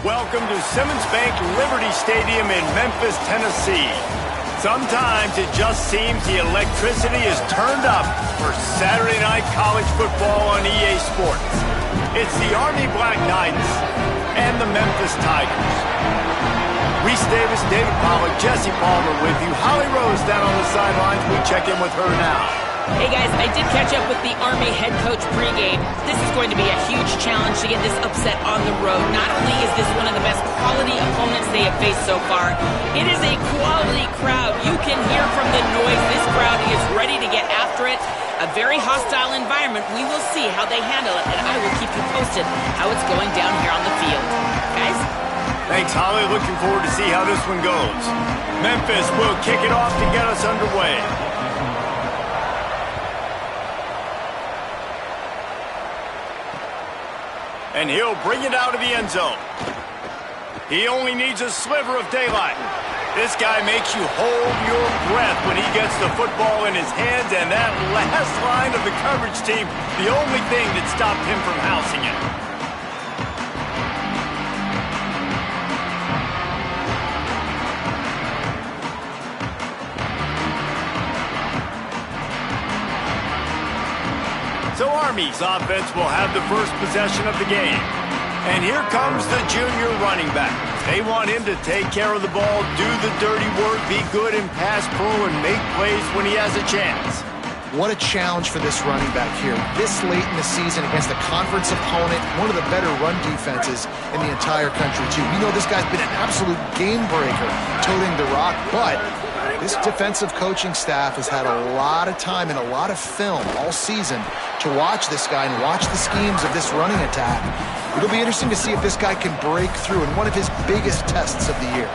Welcome to Simmons Bank Liberty Stadium in Memphis, Tennessee. Sometimes it just seems the electricity is turned up for Saturday night college football on EA Sports. It's the Army Black Knights and the Memphis Tigers. Reese Davis, David Pollack, Jesse Palmer with you. Holly Rose down on the sidelines. We check in with her now. Hey guys, I did catch up with the Army head coach pregame. This is going to be a huge challenge to get this upset on the road. Not only is this one of the best quality opponents they have faced so far, it is a quality crowd. You can hear from the noise. This crowd is ready to get after it. A very hostile environment. We will see how they handle it, and I will keep you posted how it's going down here on the field. Guys? Thanks, Holly. Looking forward to see how this one goes. Memphis will kick it off to get us underway. And he'll bring it out of the end zone. He only needs a sliver of daylight. This guy makes you hold your breath when he gets the football in his hands, and that last line of the coverage team, the only thing that stopped him from housing it. So Army's offense will have the first possession of the game. And here comes the junior running back. They want him to take care of the ball, do the dirty work, be good in pass pro, and make plays when he has a chance. What a challenge for this running back here. This late in the season against a conference opponent, one of the better run defenses in the entire country, too. We know this guy's been an absolute game breaker, toting the rock, but this defensive coaching staff has had a lot of time and a lot of film all season to watch this guy and watch the schemes of this running attack. It'll be interesting to see if this guy can break through in one of his biggest tests of the year.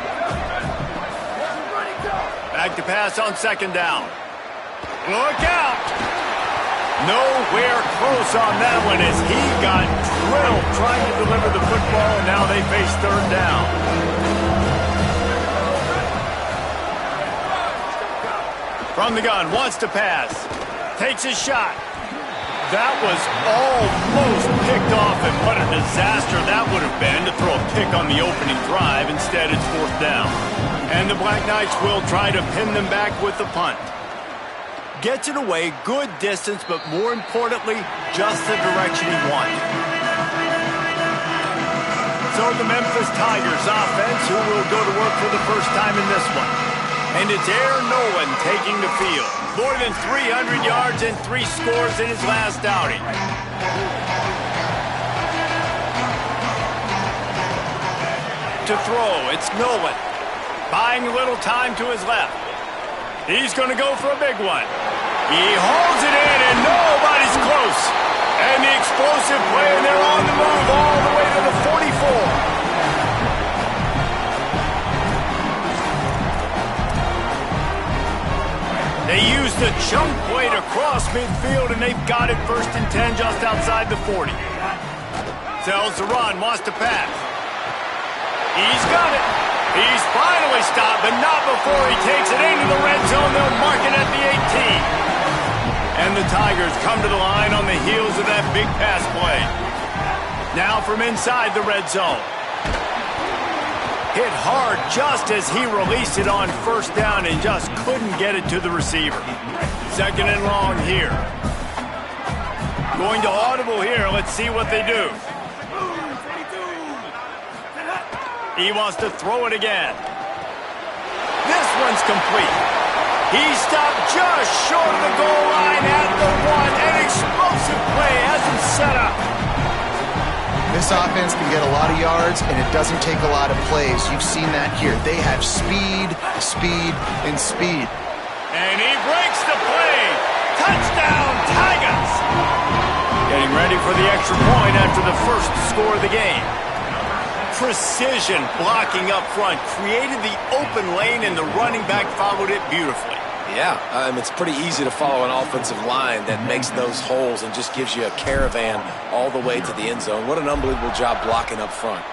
Back to pass on second down. Look out! Nowhere close on that one as he got drilled trying to deliver the football, and now they face third down. From the gun, wants to pass. Takes a shot. That was almost picked off, and what a disaster that would have been to throw a pick on the opening drive. Instead, it's fourth down. And the Black Knights will try to pin them back with the punt. Gets it away, good distance, but more importantly, just the direction he wanted. So the Memphis Tigers offense, who will go to work for the first time in this one. And it's Aaron Nolan taking the field. More than 300 yards and 3 scores in his last outing. To throw, it's Nolan. Buying a little time to his left. He's going to go for a big one. He hauls it in, and nobody's close. And the explosive play, and they're on the move all the way to the 44. They use the chunk play to cross midfield, and they've got it first and 10 just outside the 40. Sells the run, wants to pass. He's got it. He's finally stopped, but not before he takes it into the red zone. They'll mark it at the 18. And the Tigers come to the line on the heels of that big pass play. Now from inside the red zone. Hit hard just as he released it on first down and just couldn't get it to the receiver. Second and long here. Going to audible here. Let's see what they do. He wants to throw it again. This one's complete. He stopped just short of the goal line at the 1. An explosive play has him set up. This offense can get a lot of yards, and it doesn't take a lot of plays. You've seen that here. They have speed, speed, and speed. And he breaks the play. Touchdown, Tigers! Getting ready for the extra point after the first score of the game. Precision blocking up front created the open lane, and the running back followed it beautifully. Yeah, it's pretty easy to follow an offensive line that makes those holes and just gives you a caravan all the way to the end zone. What an unbelievable job blocking up front.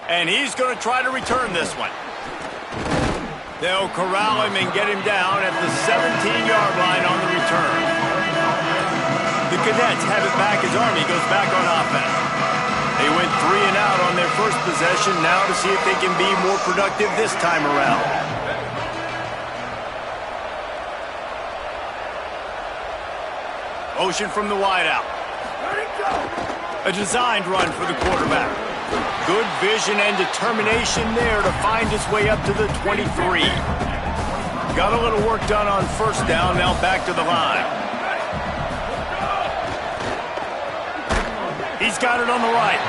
And he's going to try to return this one. They'll corral him and get him down at the 17-yard line on the return. The Cadets have it back as Army goes back on offense. They went 3 and out on their first possession, now to see if they can be more productive this time around. Motion from the wideout. A designed run for the quarterback. Good vision and determination there to find his way up to the 23. Got a little work done on first down, now back to the line. He's got it on the right.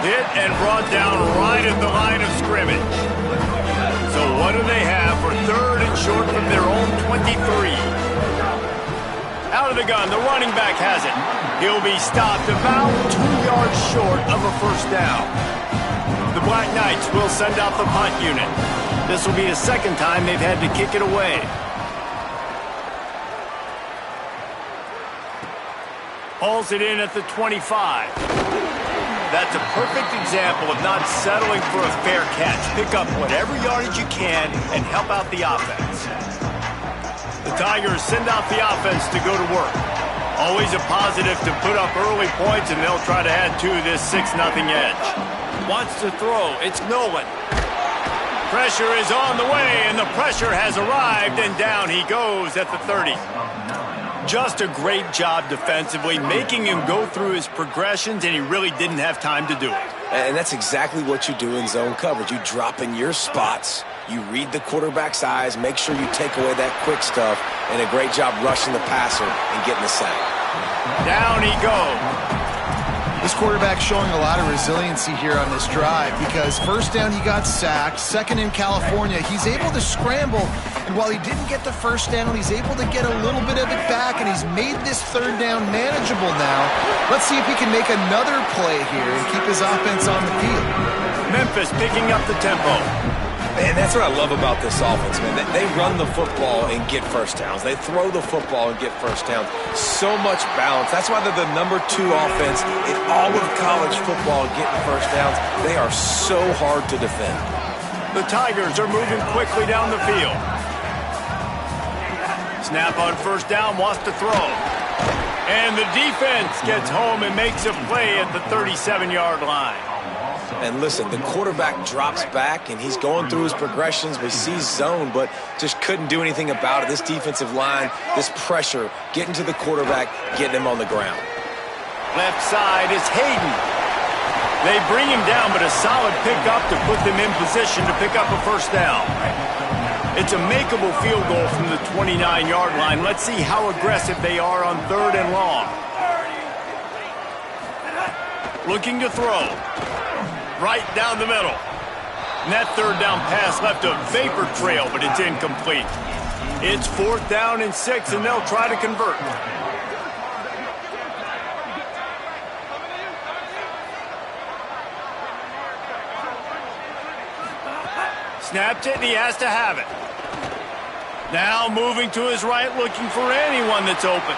Hit and brought down right at the line of scrimmage. So what do they have for 3rd and short from their own 23? Out of the gun, the running back has it. He'll be stopped about 2 yards short of a first down. The Black Knights will send out the punt unit. This will be the second time they've had to kick it away. Hauls it in at the 25. That's a perfect example of not settling for a fair catch. Pick up whatever yardage you can and help out the offense. The Tigers send out the offense to go to work. Always a positive to put up early points, and they'll try to add to this 6-0 edge. Wants to throw. It's Nolan. Pressure is on the way, and the pressure has arrived, and down he goes at the 30. Just a great job defensively, making him go through his progressions, and he really didn't have time to do it. And that's exactly what you do in zone coverage. You drop in your spots, you read the quarterback's eyes, make sure you take away that quick stuff, and a great job rushing the passer and getting the sack. Down he goes. This quarterback showing a lot of resiliency here on this drive because first down he got sacked, second in California, he's able to scramble, and while he didn't get the first down, he's able to get a little bit of it back, and he's made this 3rd down manageable now. Let's see if he can make another play here and keep his offense on the field. Memphis picking up the tempo. Man, that's what I love about this offense, man. They run the football and get first downs. They throw the football and get first downs. So much balance. That's why they're the #2 offense in all of college football getting first downs. They are so hard to defend. The Tigers are moving quickly down the field. Snap on first down, wants to throw. And the defense gets home and makes a play at the 37-yard line. And listen, the quarterback drops back, and he's going through his progressions. We see zone, but just couldn't do anything about it. This defensive line, this pressure, getting to the quarterback, getting him on the ground. Left side is Hayden. They bring him down, but a solid pickup to put them in position to pick up a first down. It's a makeable field goal from the 29-yard line. Let's see how aggressive they are on 3rd and long. Looking to throw. Right down the middle. And that 3rd down pass left a vapor trail, but it's incomplete. It's 4th down and 6, and they'll try to convert. Snapped it, and he has to have it. Now moving to his right, looking for anyone that's open.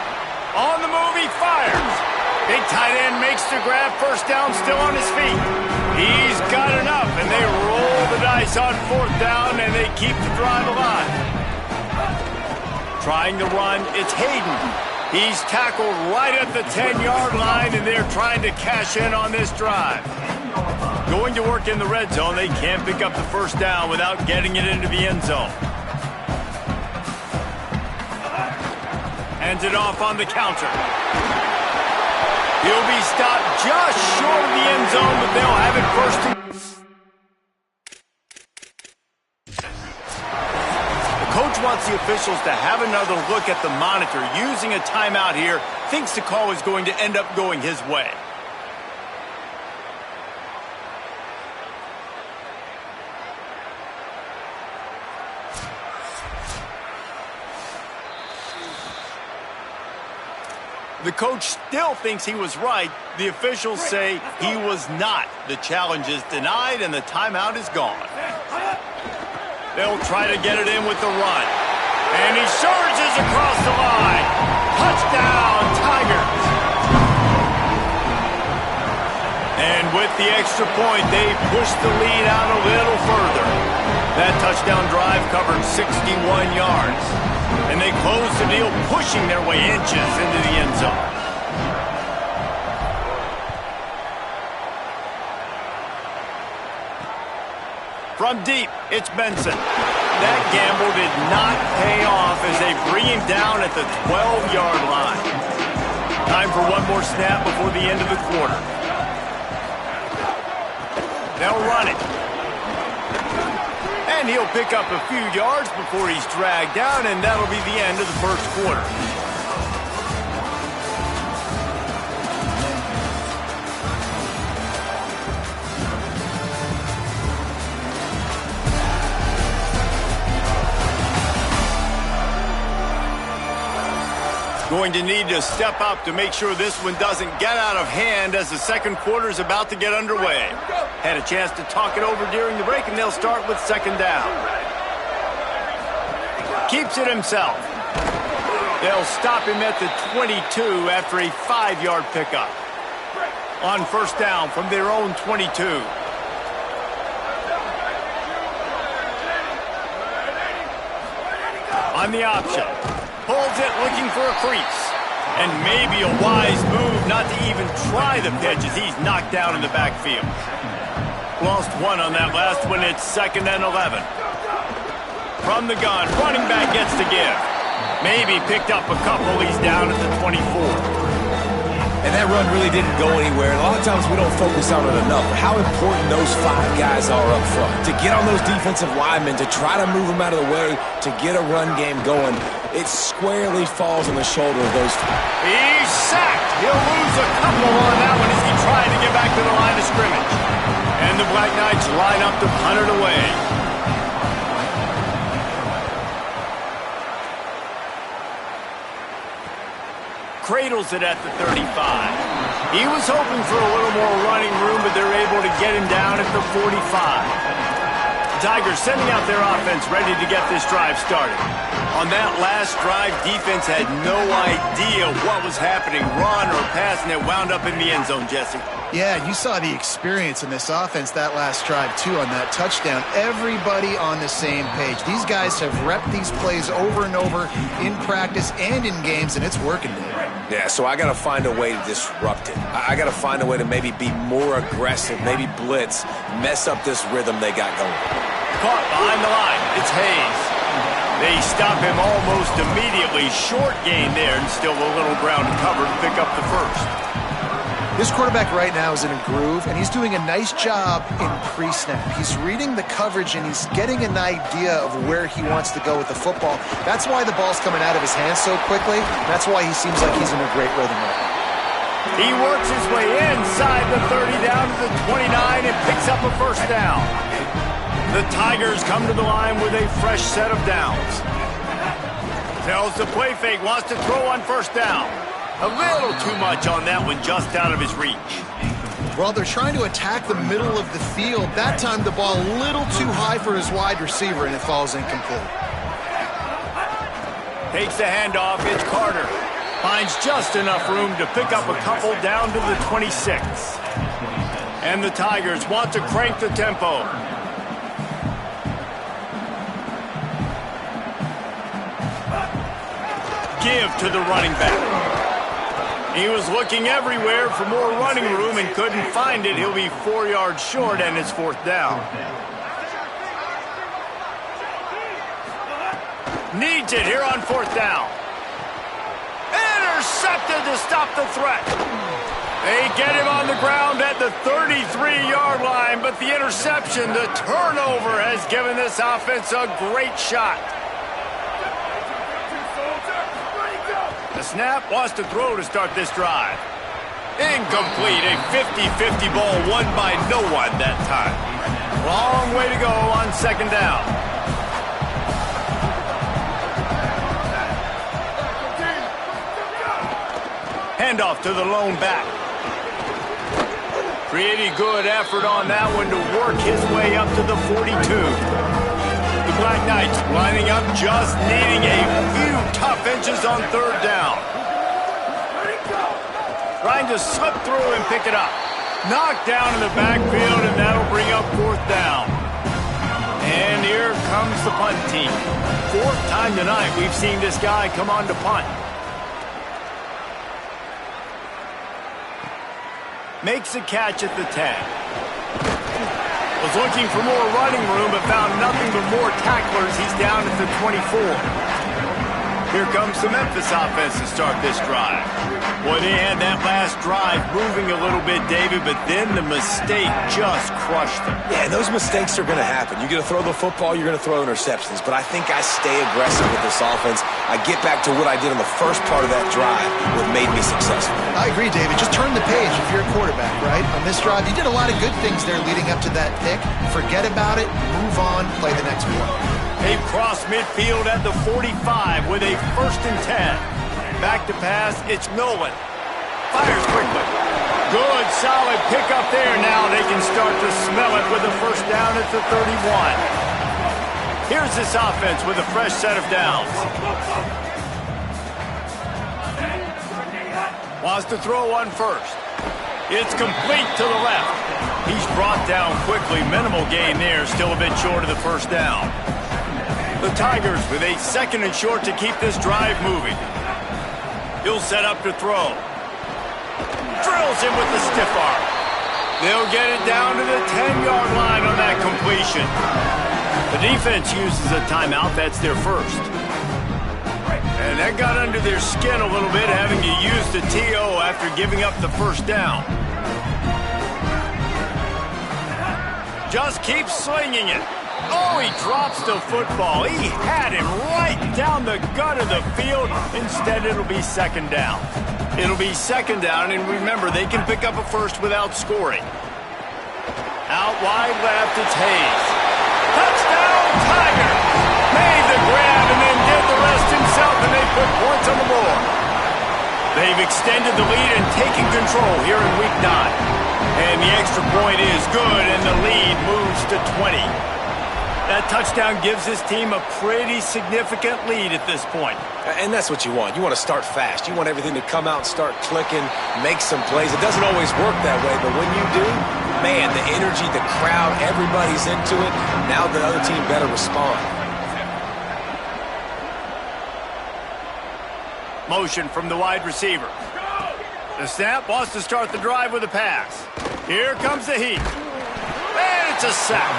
On the move, he fires. Big tight end makes the grab, first down, still on his feet. He's got enough, and they roll the dice on 4th down, and they keep the drive alive. Trying to run, it's Hayden. He's tackled right at the 10-yard line, and they're trying to cash in on this drive. Going to work in the red zone, they can't pick up the first down without getting it into the end zone. Hands it off on the counter. He'll be stopped just short of the end zone, but they'll have it first. The coach wants the officials to have another look at the monitor. Using a timeout here, thinks the call is going to end up going his way. The coach still thinks he was right. The officials say he was not. The challenge is denied, and the timeout is gone. They'll try to get it in with the run. And he surges across the line. Touchdown, Tigers. And with the extra point, they push the lead out a little further. That touchdown drive covered 61 yards. And they close the deal, pushing their way inches into the end zone. From deep, it's Benson. That gamble did not pay off as they bring him down at the 12-yard line. Time for one more snap before the end of the quarter. They'll run it. And he'll pick up a few yards before he's dragged down, and that'll be the end of the first quarter. Going to need to step up to make sure this one doesn't get out of hand as the second quarter is about to get underway. Had a chance to talk it over during the break, and they'll start with second down. Keeps it himself. They'll stop him at the 22 after a 5-yard pickup. On first down from their own 22. On the option. Pulls it, looking for a crease. And maybe a wise move not to even try the pitch as he's knocked down in the backfield. Lost one on that last one. It's 2nd and 11. From the gun, running back gets to give. Maybe picked up a couple. He's down at the 24. And that run really didn't go anywhere. And a lot of times we don't focus on it enough. But how important those 5 guys are up front. To get on those defensive linemen, to try to move them out of the way, to get a run game going, it squarely falls on the shoulder of those 2. He's sacked. He'll lose a couple on that one as he tried to get back to the line of scrimmage. And the Black Knights line up to punt it away. Cradles it at the 35. He was hoping for a little more running room, but they're able to get him down at the 45. Tigers sending out their offense ready to get this drive started. On that last drive, defense had no idea what was happening, run or pass, and it wound up in the end zone, Jesse. Yeah, you saw the experience in this offense that last drive, too, on that touchdown. Everybody on the same page. These guys have repped these plays over and over in practice and in games, and it's working, dude. Yeah, so I got to find a way to disrupt it. I got to find a way to maybe be more aggressive, maybe blitz, mess up this rhythm they got going. Caught behind the line. It's Hayes. They stop him almost immediately. Short gain there, and still a little ground to cover to pick up the first. This quarterback right now is in a groove, and he's doing a nice job in pre-snap. He's reading the coverage, and he's getting an idea of where he wants to go with the football. That's why the ball's coming out of his hands so quickly. That's why he seems like he's in a great rhythm right now. He works his way inside the 30 down to the 29 and picks up a first down. The Tigers come to the line with a fresh set of downs. Tells the play fake, wants to throw on first down. A little too much on that one, just out of his reach. Well, they're trying to attack the middle of the field. That time the ball a little too high for his wide receiver, and it falls incomplete. Takes the handoff, it's Carter. Finds just enough room to pick up a couple down to the 26. And the Tigers want to crank the tempo. Give to the running back. He was looking everywhere for more running room and couldn't find it. He'll be 4 yards short, and it's 4th down. Needs it here on 4th down. Intercepted to stop the threat. They get him on the ground at the 33-yard line, but the interception, the turnover, has given this offense a great shot. The snap, wants to throw to start this drive. Incomplete, a 50-50 ball won by no one that time. Long way to go on 2nd down. Handoff to the lone back. Pretty good effort on that one to work his way up to the 42. The Black Knights lining up, just needing a few tough inches on 3rd down. Trying to slip through and pick it up. Knocked down in the backfield, and that'll bring up 4th down. And here comes the punt team. 4th time tonight we've seen this guy come on to punt. Makes a catch at the 10. Was looking for more running room, but found nothing but more tacklers. He's down at the 24. Here comes the Memphis offense to start this drive. Boy, they had that last drive moving a little bit, David, but then the mistake just crushed them. Yeah, and those mistakes are going to happen. You're going to throw the football, you're going to throw interceptions. But I think I stay aggressive with this offense. I get back to what I did on the first part of that drive, what made me successful. I agree, David. Just turn the page if you're a quarterback, right? On this drive, you did a lot of good things there leading up to that pick. Forget about it, move on, play the next one. They've crossed midfield at the 45 with a 1st and 10. Back to pass, it's Nolan. Fires quickly. Good, solid pickup there. Now they can start to smell it with a 1st down at the 31. Here's this offense with a fresh set of downs. Wants to throw one first. It's complete to the left. He's brought down quickly. Minimal gain there. Still a bit short of the 1st down. The Tigers with a 2nd and short to keep this drive moving. He'll set up to throw. Drills him with the stiff arm. They'll get it down to the 10-yard line on that completion. The defense uses a timeout. That's their 1st. And that got under their skin a little bit, having to use the TO after giving up the 1st down. Just keep slinging it. Oh, he drops the football. He had him right down the gut of the field. Instead, it'll be 2nd down. It'll be 2nd down, and remember, they can pick up a 1st without scoring. Out wide left, it's Hayes. Touchdown, Tiger! Made the grab and then did the rest himself, and they put points on the board. They've extended the lead and taken control here in Week 9. And the extra point is good, and the lead moves to 20. That touchdown gives his team a pretty significant lead at this point. And that's what you want. You want to start fast. You want everything to come out and start clicking, make some plays. It doesn't always work that way, but when you do, man, the energy, the crowd, everybody's into it. Now the other team better respond. Motion from the wide receiver. The snap wants to start the drive with a pass. Here comes the heat. And it's a sack.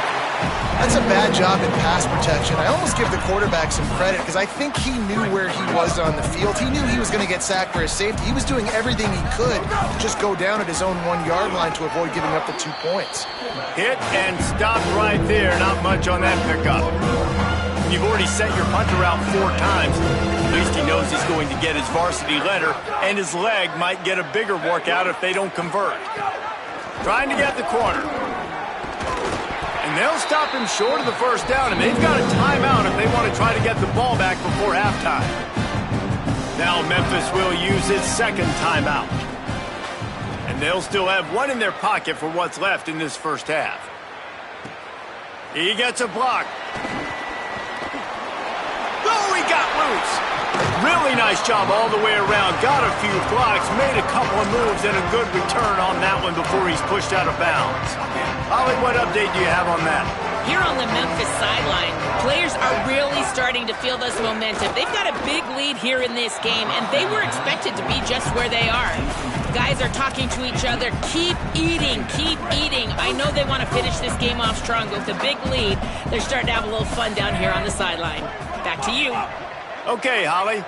That's a bad job in pass protection. I almost give the quarterback some credit because I think he knew where he was on the field. He knew he was going to get sacked for his safety. He was doing everything he could to just go down at his own 1-yard line to avoid giving up the 2 points. Hit and stop right there. Not much on that pickup. You've already set your punter out 4 times. At least he knows he's going to get his varsity letter, and his leg might get a bigger workout if they don't convert. Trying to get the corner. And they'll stop him short of the 1st down, and they've got a timeout if they want to try to get the ball back before halftime. Now Memphis will use his 2nd timeout. And they'll still have 1 in their pocket for what's left in this 1st half. He gets a block. Oh, he got loose. Really nice job all the way around. Got a few blocks, made a couple of moves, and a good return on that one before he's pushed out of bounds. Holly, what update do you have on that? Here on the Memphis sideline, players are really starting to feel this momentum. They've got a big lead here in this game, and they were expected to be just where they are. Guys are talking to each other. Keep eating, keep eating. I know they want to finish this game off strong, but with a big lead, they're starting to have a little fun down here on the sideline. Back to you. Okay, Holly.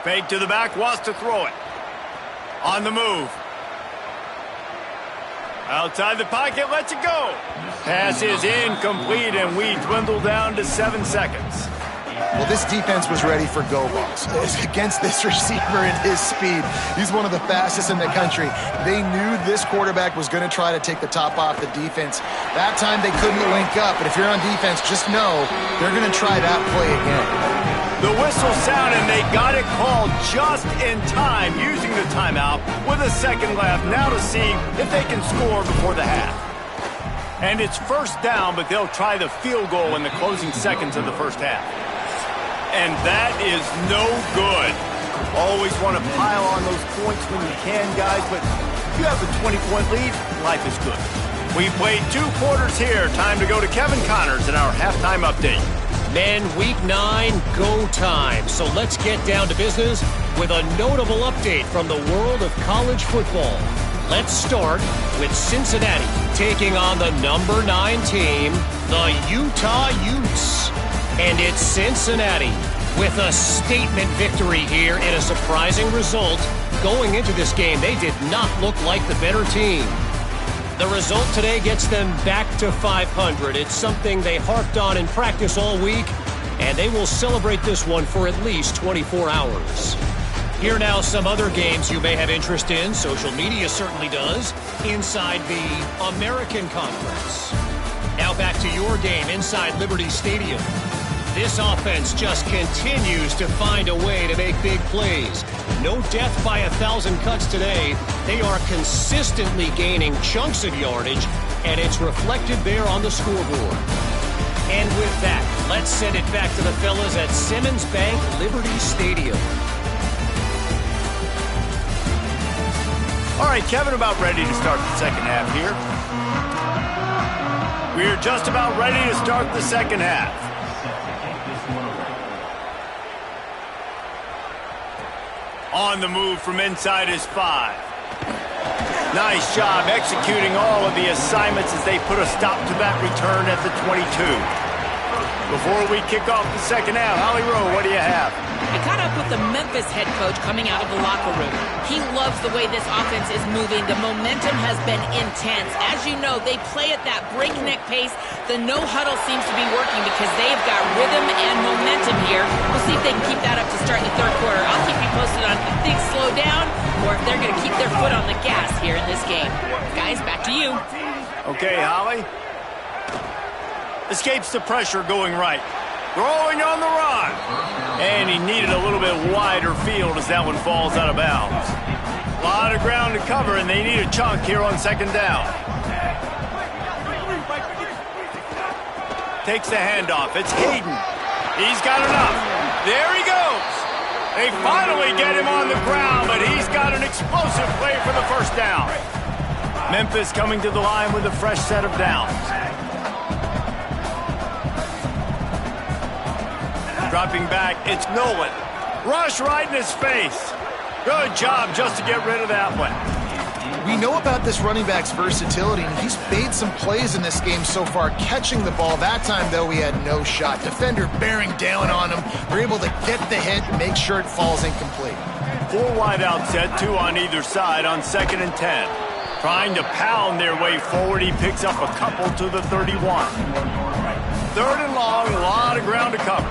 Fake to the back, wants to throw it. On the move. Outside the pocket, lets it go. Pass is incomplete, and we dwindle down to 7 seconds. Well, this defense was ready for go balls. Against this receiver and his speed, he's one of the fastest in the country. They knew this quarterback was going to try to take the top off the defense. That time they couldn't link up, but if you're on defense, just know they're going to try that play again. The whistle sounded, and they got it called just in time, using the timeout with a 2nd left. Now to see if they can score before the half. And it's 1st down, but they'll try the field goal in the closing seconds of the 1st half. And that is no good. Always want to pile on those points when you can, guys, but if you have a 20-point lead, life is good. We played 2 quarters here. Time to go to Kevin Connors in our halftime update. Men, Week 9, go time. So let's get down to business with a notable update from the world of college football. Let's start with Cincinnati. taking on the number 9 team, the Utah Utes. And it's Cincinnati with a statement victory here in a surprising result. Going into this game, they did not look like the better team. The result today gets them back to 500. It's something they harped on in practice all week, and they will celebrate this one for at least 24 hours. Here now some other games you may have interest in. Social media certainly does. Inside the American Conference. Now back to your game inside Liberty Stadium. This offense just continues to find a way to make big plays. No death by 1,000 cuts today. They are consistently gaining chunks of yardage, and it's reflected there on the scoreboard. And with that, let's send it back to the fellas at Simmons Bank Liberty Stadium. All right, Kevin, about ready to start the second half here. We're just about ready to start the second half. On the move from inside his 5. Nice job executing all of the assignments as they put a stop to that return at the 22. Before we kick off the second half, Holly Rowe, what do you have? I caught up with the Memphis head coach coming out of the locker room. He loves the way this offense is moving. The momentum has been intense. As you know, they play at that breakneck pace. The no-huddle seems to be working because they've got rhythm and momentum here. We'll see if they can keep that up to start the third quarter. I'll keep you posted on if things slow down or if they're going to keep their foot on the gas here in this game. Guys, back to you. Okay, Holly. Escapes the pressure going right. Throwing on the run. And he needed a little bit wider field as that one falls out of bounds. A lot of ground to cover, and they need a chunk here on second down. Takes the handoff. It's Hayden. He's got enough. There he goes. They finally get him on the ground, but he's got an explosive play for the first down. Memphis coming to the line with a fresh set of downs. Dropping back, it's Nolan. Rush right in his face. Good job just to get rid of that one. We know about this running back's versatility, and he's made some plays in this game so far, catching the ball. That time, though, he had no shot. Defender bearing down on him. They're able to get the hit and make sure it falls incomplete. 4 wide out set, 2 on either side on 2nd and 10. Trying to pound their way forward, he picks up a couple to the 31. 3rd and long, a lot of ground to cover.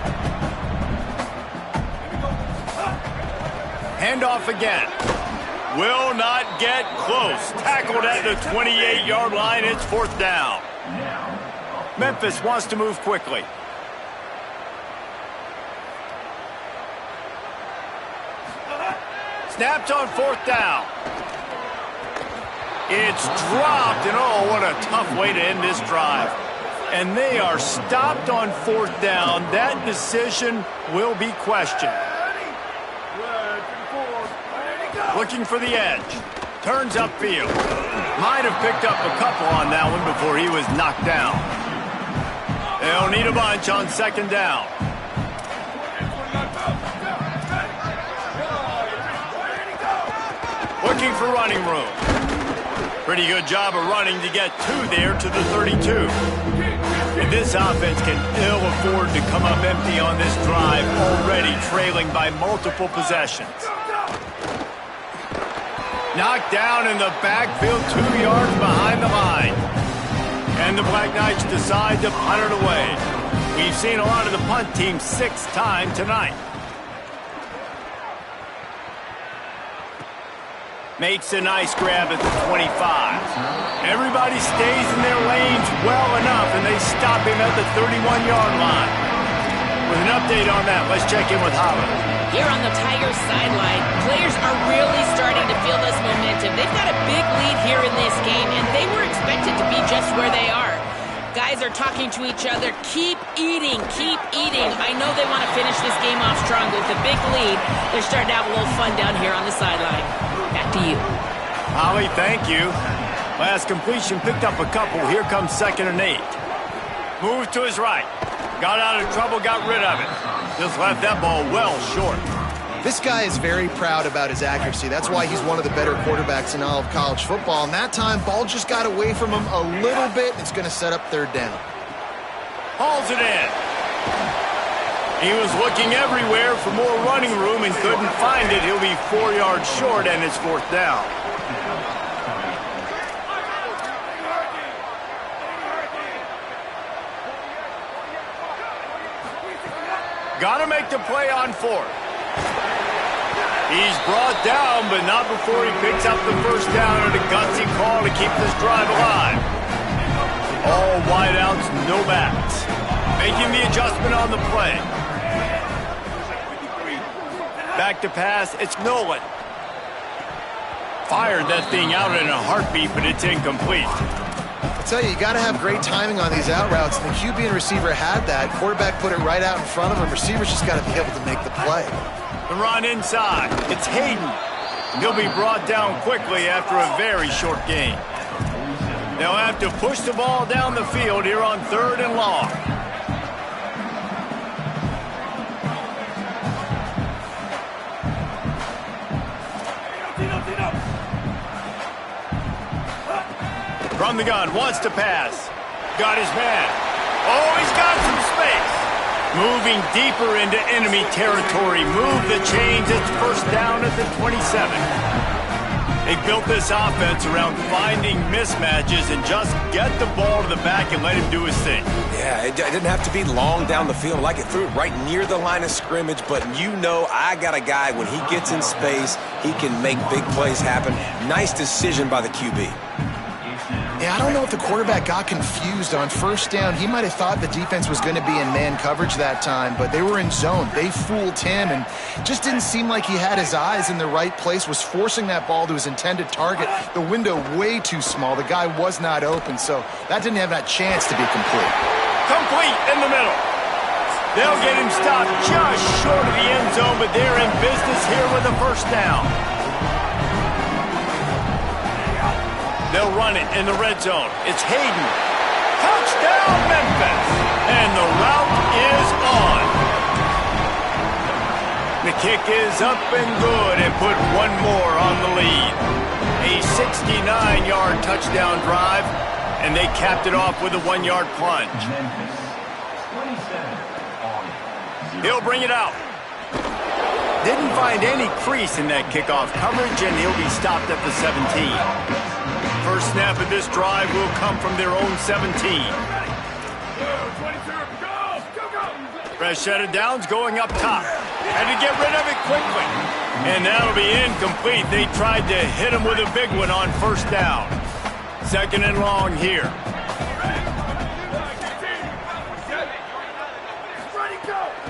Handoff again. Will not get close. Tackled at the 28-yard line. It's 4th down. Memphis wants to move quickly. Snapped on 4th down. It's dropped, and oh, what a tough way to end this drive. And they are stopped on 4th down. That decision will be questioned. Looking for the edge. Turns upfield. Might have picked up a couple on that one before he was knocked down. They'll need a bunch on 2nd down. Looking for running room. Pretty good job of running to get 2 there to the 32. And this offense can ill afford to come up empty on this drive, already trailing by multiple possessions. Knocked down in the backfield, 2 yards behind the line. And the Black Knights decide to punt it away. We've seen a lot of the punt team 6 times tonight. Makes a nice grab at the 25. Everybody stays in their lanes well enough, and they stop him at the 31-yard line. With an update on that, let's check in with Holland. Here on the Tigers sideline, players are really starting to feel this momentum. They've got a big lead here in this game, and they were expected to be just where they are. Guys are talking to each other. Keep eating, keep eating. I know they want to finish this game off strong, but with a big lead, they're starting to have a little fun down here on the sideline. Back to you. Holly, thank you. Last completion picked up a couple. Here comes 2nd and 8. Move to his right. Got out of trouble, got rid of it. Just left that ball well short. This guy is very proud about his accuracy. That's why he's one of the better quarterbacks in all of college football. And that time, ball just got away from him a little bit. It's going to set up third down. Hauls it in. He was looking everywhere for more running room and couldn't find it. He'll be 4 yards short, and it's fourth down. Got to make the play on fourth. He's brought down, but not before he picks up the first down and a gutsy call to keep this drive alive. All wideouts, no backs. Making the adjustment on the play. Back to pass, it's Nolan. Fired that thing out in a heartbeat, but it's incomplete. I tell you got to have great timing on these out routes. And the QB and receiver had that. Quarterback put it right out in front of him. Receivers just got to be able to make the play. The run inside. It's Hayden. He'll be brought down quickly after a very short gain. They'll have to push the ball down the field here on third and long. From the gun, wants to pass. Got his man. Oh, he's got some space. Moving deeper into enemy territory. Move the chains. It's first down at the 27. They built this offense around finding mismatches and just get the ball to the back and let him do his thing. Yeah, it didn't have to be long down the field. Like it threw it right near the line of scrimmage, but you know I got a guy, when he gets in space, he can make big plays happen. Nice decision by the QB. Yeah, I don't know if the quarterback got confused on first down. He might have thought the defense was going to be in man coverage that time, but they were in zone. They fooled him and just didn't seem like he had his eyes in the right place, was forcing that ball to his intended target. The window way too small. The guy was not open, so that didn't have that chance to be complete. Complete in the middle. They'll get him stopped just short of the end zone, but they're in business here with a first down. They'll run it in the red zone. It's Hayden. Touchdown, Memphis. And the route is on. The kick is up and good and put one more on the lead. A 69-yard touchdown drive, and they capped it off with a 1-yard plunge. He'll bring it out. Didn't find any crease in that kickoff coverage, and he'll be stopped at the 17. First snap of this drive will come from their own 17. Fresh set of downs going up top. Had to get rid of it quickly. And that'll be incomplete. They tried to hit him with a big one on first down. Second and long here.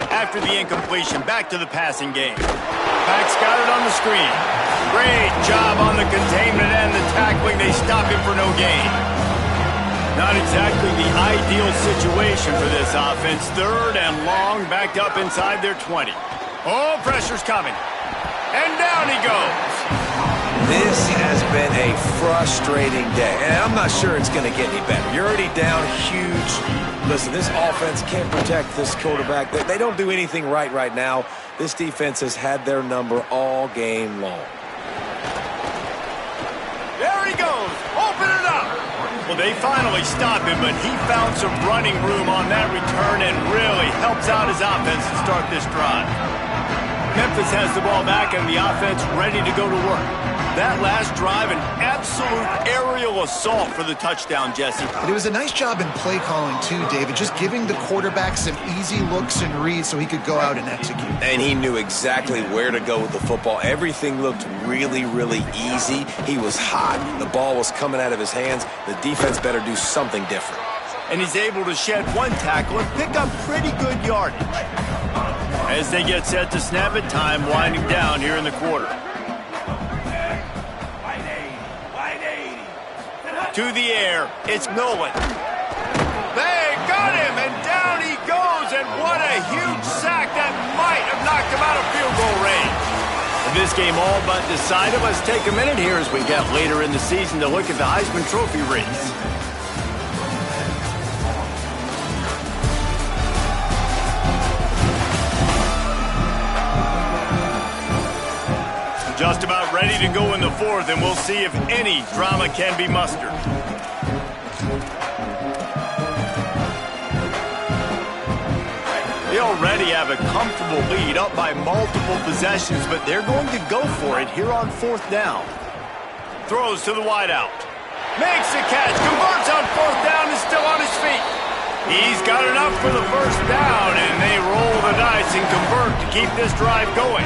After the incompletion, back to the passing game. Pack's got it on the screen. Great job on the containment and the tackling. They stop him for no gain. Not exactly the ideal situation for this offense. Third and long, backed up inside their 20. Oh, pressure's coming. And down he goes. This has been a frustrating day, and I'm not sure it's going to get any better. You're already down huge. Listen, this offense can't protect this quarterback. They don't do anything right now. This defense has had their number all game long. There he goes. Open it up. Well, they finally stop him, but he found some running room on that return and really helps out his offense to start this drive. Memphis has the ball back and the offense ready to go to work. That last drive, an absolute aerial assault for the touchdown, Jesse. But it was a nice job in play calling, too, David, just giving the quarterback some easy looks and reads so he could go out and execute. And he knew exactly where to go with the football. Everything looked really, really easy. He was hot. The ball was coming out of his hands. The defense better do something different. And he's able to shed one tackle and pick up pretty good yardage. As they get set to snap it, time winding down here in the quarter. To the air, it's Nolan. They got him, and down he goes, and what a huge sack that might have knocked him out of field goal range. And this game all but decided. Let's take a minute here as we get later in the season to look at the Heisman Trophy race. Just about ready to go in the fourth, and we'll see if any drama can be mustered. They already have a comfortable lead, up by multiple possessions, but they're going to go for it here on fourth down. Throws to the wideout. Makes the catch, converts on fourth down, and still on his feet. He's got enough for the first down, and they roll the dice and convert to keep this drive going.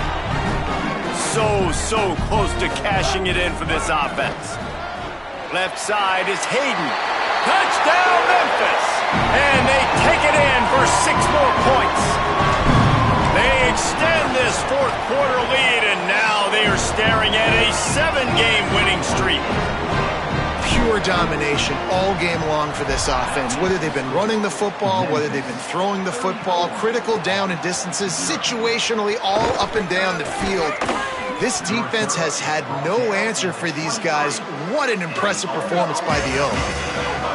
So close to cashing it in for this offense. Left side is Hayden. Touchdown, Memphis! And they take it in for 6 more points. They extend this fourth quarter lead, and now they are staring at a 7-game winning streak. Pure domination all game long for this offense. Whether they've been running the football, whether they've been throwing the football, critical down and distances, situationally all up and down the field. This defense has had no answer for these guys. What an impressive performance by the O.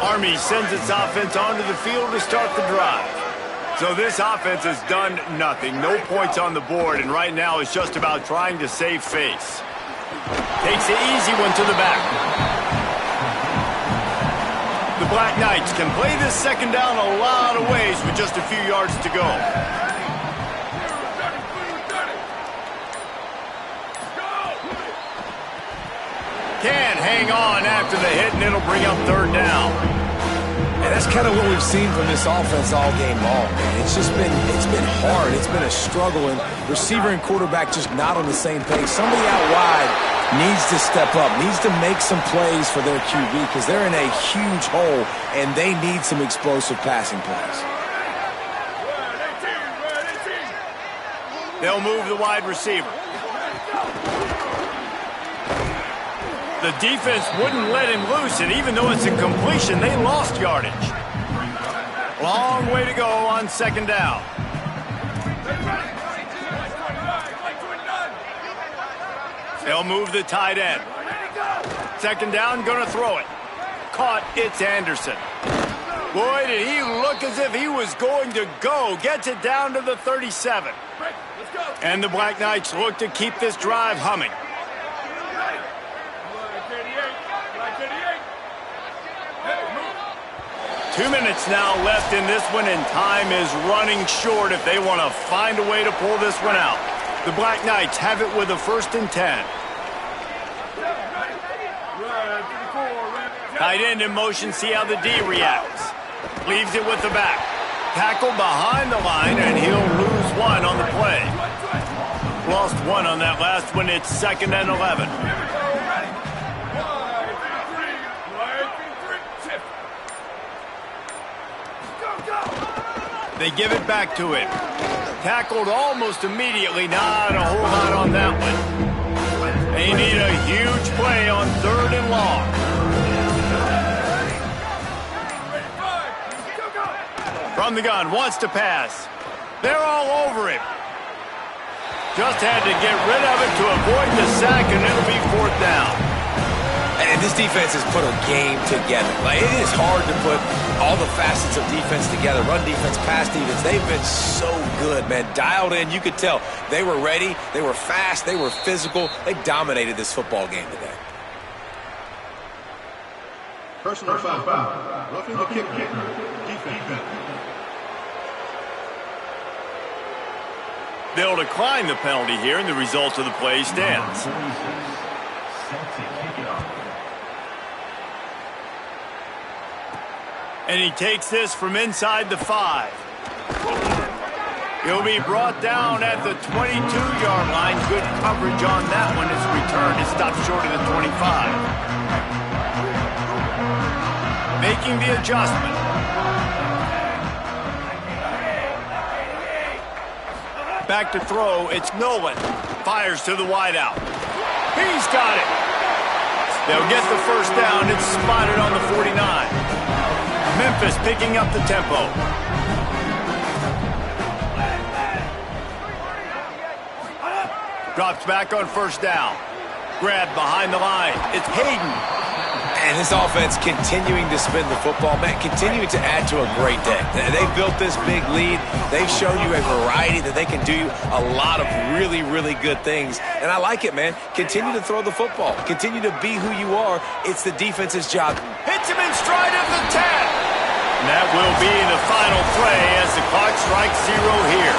Army sends its offense onto the field to start the drive. So this offense has done nothing. No points on the board, and right now it's just about trying to save face. Takes the easy one to the back. The Black Knights can play this second down a lot of ways with just a few yards to go. Can hang on after the hit, and it'll bring up third down. And that's kind of what we've seen from this offense all game long, man. It's been hard. It's been a struggle, and receiver and quarterback just not on the same page. Somebody out wide needs to step up, needs to make some plays for their QB because they're in a huge hole, and they need some explosive passing plays. They'll move the wide receiver. The defense wouldn't let him loose, and even though it's a completion, they lost yardage. Long way to go on second down. They'll move the tight end. Second down, gonna throw it. Caught, it's Anderson. Boy, did he look as if he was going to go. Gets it down to the 37. And the Black Knights look to keep this drive humming. 2 minutes now left in this one, and time is running short if they want to find a way to pull this one out. The Black Knights have it with a 1st and 10. Tight end in motion, see how the D reacts. Leaves it with the back. Tackle behind the line, and he'll lose one on the play. Lost one on that last one. It's 2nd and 11. They give it back to him. Tackled almost immediately. Not a whole lot on that one. They need a huge play on 3rd and long. From the gun, wants to pass. They're all over him. Just had to get rid of it to avoid the sack, and it'll be 4th down. And this defense has put a game together. Like, it is hard to put all the facets of defense together. Run defense, pass defense. They've been so good, man. Dialed in. You could tell they were ready. They were fast. They were physical. They dominated this football game today. Personal foul. Roughing the kicker. Defense. They'll decline the penalty here, and the result of the play stands. And he takes this from inside the 5. He'll be brought down at the 22-yard line. Good coverage on that one. His return is stopped short of the 25. Making the adjustment. Back to throw, it's Nolan. Fires to the wideout. He's got it. They'll get the 1st down. It's spotted on the 49. Memphis picking up the tempo. Drops back on 1st down. Grabbed behind the line. It's Hayden. And this offense continuing to spin the football, man, continuing to add to a great day. They've built this big lead. They've shown you a variety that they can do a lot of really, really good things. And I like it, man. Continue to throw the football. Continue to be who you are. It's the defense's job. Hits him in stride at the 10. And that will be the final play as the clock strikes 0 here.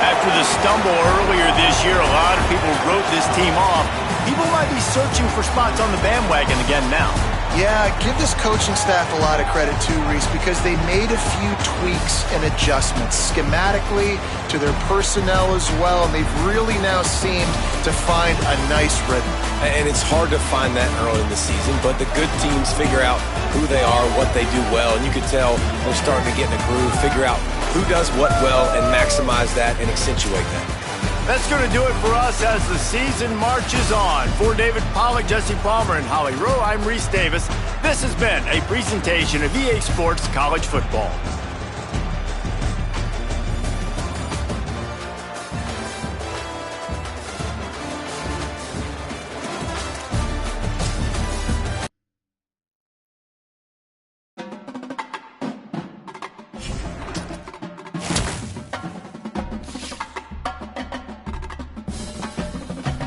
After the stumble earlier this year, a lot of people wrote this team off. People might be searching for spots on the bandwagon again now. Yeah, give this coaching staff a lot of credit too, Reese, because they made a few tweaks and adjustments schematically to their personnel as well, and they've really now seemed to find a nice rhythm. And it's hard to find that early in the season, but the good teams figure out who they are, what they do well, and you can tell they're starting to get in a groove, figure out who does what well, and maximize that and accentuate that. That's going to do it for us as the season marches on. For David Pollack, Jesse Palmer, and Holly Rowe, I'm Reese Davis. This has been a presentation of EA Sports College Football.